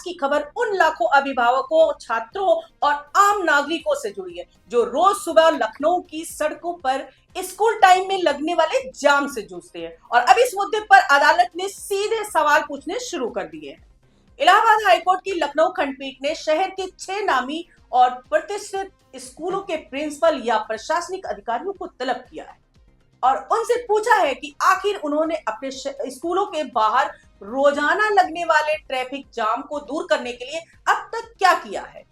आज की खबर उन लाखों अभिभावकों, छात्रों और आम नागरिकों से जुड़ी है जो रोज सुबह लखनऊ की सड़कों पर स्कूल टाइम में लगने वाले जाम से जूझते हैं। और अब इस मुद्दे पर अदालत ने सीधे सवाल पूछने शुरू कर दिए हैं। इलाहाबाद हाईकोर्ट की लखनऊ खंडपीठ ने शहर के 6 नामी और प्रतिष्ठित स्कूलों के प्रिंसिपल या प्रशासनिक अधिकारियों को तलब किया है और उनसे पूछा है कि आखिर उन्होंने अपने स्कूलों के बाहर रोजाना लगने वाले ट्रैफिक जाम को दूर करने के लिए अब तक क्या किया है।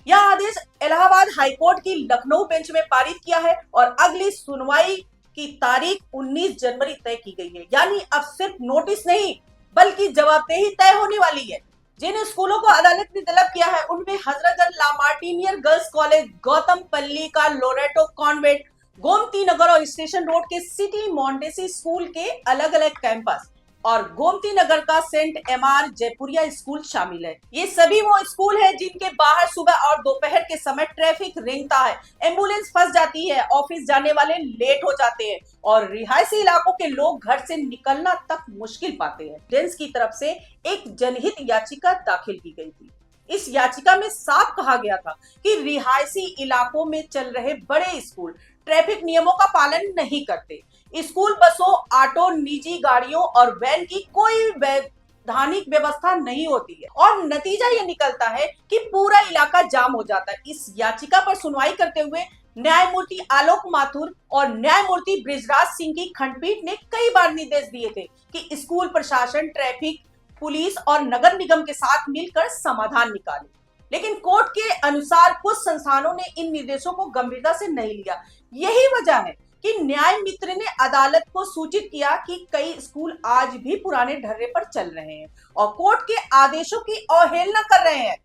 यह आदेश इलाहाबाद हाईकोर्ट की लखनऊ बेंच में पारित किया है और अगली सुनवाई की तारीख 19 जनवरी तय की गई है। यानी अब सिर्फ नोटिस नहीं बल्कि जवाबदेही तय होने वाली है। जिन स्कूलों को अदालत ने तलब किया है उनमें Hazratganj La Martiniere girls college, Gautam पल्ली का लोरेटो कॉन्वेंट, गोमती नगर और स्टेशन रोड के सिटी मॉन्टेसी स्कूल के अलग अलग कैंपस और गोमती नगर का सेंट एमआर जयपुरिया स्कूल शामिल है। ये सभी वो स्कूल है जिनके बाहर सुबह और दोपहर के समय ट्रैफिक रेंगता है, एम्बुलेंस फंस जाती है, ऑफिस जाने वाले लेट हो जाते हैं और रिहायशी इलाकों के लोग घर से निकलना तक मुश्किल पाते हैं। जेंस की तरफ से एक जनहित याचिका दाखिल की गई थी। इस याचिका में साफ कहा गया था कि रिहायशी इलाकों में चल रहे बड़े स्कूल ट्रैफिक नियमों का पालन नहीं करते। स्कूल बसों, ऑटो, निजी गाड़ियों और वैन की कोई वैधानिक व्यवस्था नहीं होती है और नतीजा ये निकलता है कि पूरा इलाका जाम हो जाता है। इस याचिका पर सुनवाई करते हुए न्यायमूर्ति आलोक माथुर और न्यायमूर्ति बृजराज सिंह की खंडपीठ ने कई बार निर्देश दिए थे कि स्कूल प्रशासन, ट्रैफिक पुलिस और नगर निगम के साथ मिलकर समाधान निकाले, लेकिन कोर्ट के अनुसार कुछ संस्थानों ने इन निर्देशों को गंभीरता से नहीं लिया। यही वजह है कि न्याय मित्र ने अदालत को सूचित किया कि कई स्कूल आज भी पुराने ढर्रे पर चल रहे हैं और कोर्ट के आदेशों की अवहेलना कर रहे हैं।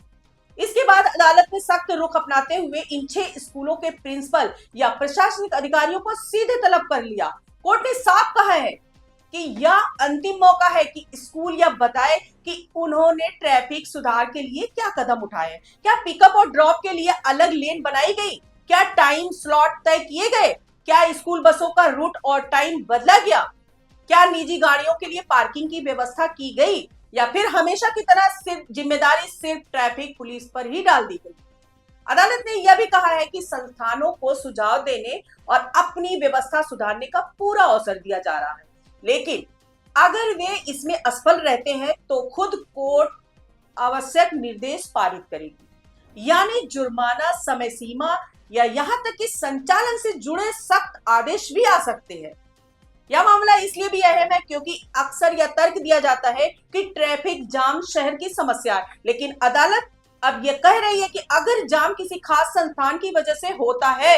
इसके बाद अदालत ने सख्त रुख अपनाते हुए इन 6 स्कूलों के प्रिंसिपल या प्रशासनिक अधिकारियों को सीधे तलब कर लिया। कोर्ट ने साफ कहा है कि यह अंतिम मौका है कि स्कूल यह बताए कि उन्होंने ट्रैफिक सुधार के लिए क्या कदम उठाए। क्या पिकअप और ड्रॉप के लिए अलग लेन बनाई गई? क्या टाइम स्लॉट तय किए गए? क्या स्कूल बसों का रूट और टाइम बदला गया? क्या निजी गाड़ियों के लिए पार्किंग की व्यवस्था की गई या फिर हमेशा की तरह सिर्फ जिम्मेदारी सिर्फ ट्रैफिक पुलिस पर ही डाल दी गई? अदालत ने यह भी कहा है कि संस्थानों को सुझाव देने और अपनी व्यवस्था सुधारने का पूरा अवसर दिया जा रहा है, लेकिन अगर वे इसमें असफल रहते हैं तो खुद कोर्ट आवश्यक निर्देश पारित करेगी, यानी जुर्माना, समय सीमा या यहाँ तक कि संचालन से जुड़े सख्त आदेश भी आ सकते हैं। यह मामला इसलिए भी अहम है क्योंकि अक्सर यह तर्क दिया जाता है कि ट्रैफिक जाम शहर की समस्या है, लेकिन अदालत अब यह कह रही है कि अगर जाम किसी खास संस्थान की वजह से होता है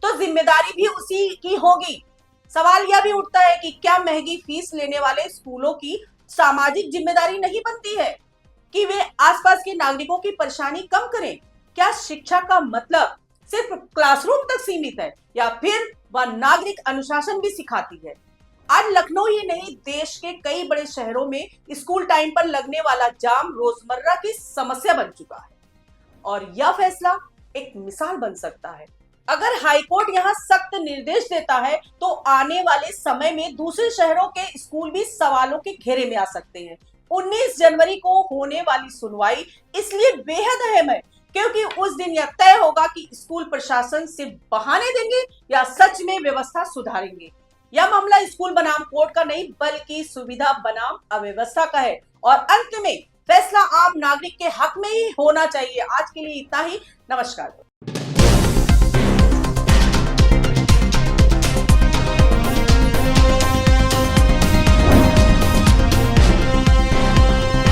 तो जिम्मेदारी भी उसी की होगी। सवाल यह भी उठता है कि क्या महंगी फीस लेने वाले स्कूलों की सामाजिक जिम्मेदारी नहीं बनती है कि वे आसपास के नागरिकों की परेशानी कम करें? क्या शिक्षा का मतलब सिर्फ क्लासरूम तक सीमित है या फिर वह नागरिक अनुशासन भी सिखाती है? आज लखनऊ ही नहीं, देश के कई बड़े शहरों में स्कूल टाइम पर लगने वाला जाम रोजमर्रा की समस्या बन चुका है और यह फैसला एक मिसाल बन सकता है। अगर हाईकोर्ट यहाँ सख्त निर्देश देता है तो आने वाले समय में दूसरे शहरों के स्कूल भी सवालों के घेरे में आ सकते हैं। 19 जनवरी को होने वाली सुनवाई इसलिए बेहद अहम है क्योंकि उस दिन यह तय होगा कि स्कूल प्रशासन सिर्फ बहाने देंगे या सच में व्यवस्था सुधारेंगे। यह मामला स्कूल बनाम कोर्ट का नहीं बल्कि सुविधा बनाम अव्यवस्था का है और अंत में फैसला आम नागरिक के हक में ही होना चाहिए। आज के लिए इतना ही। नमस्कार।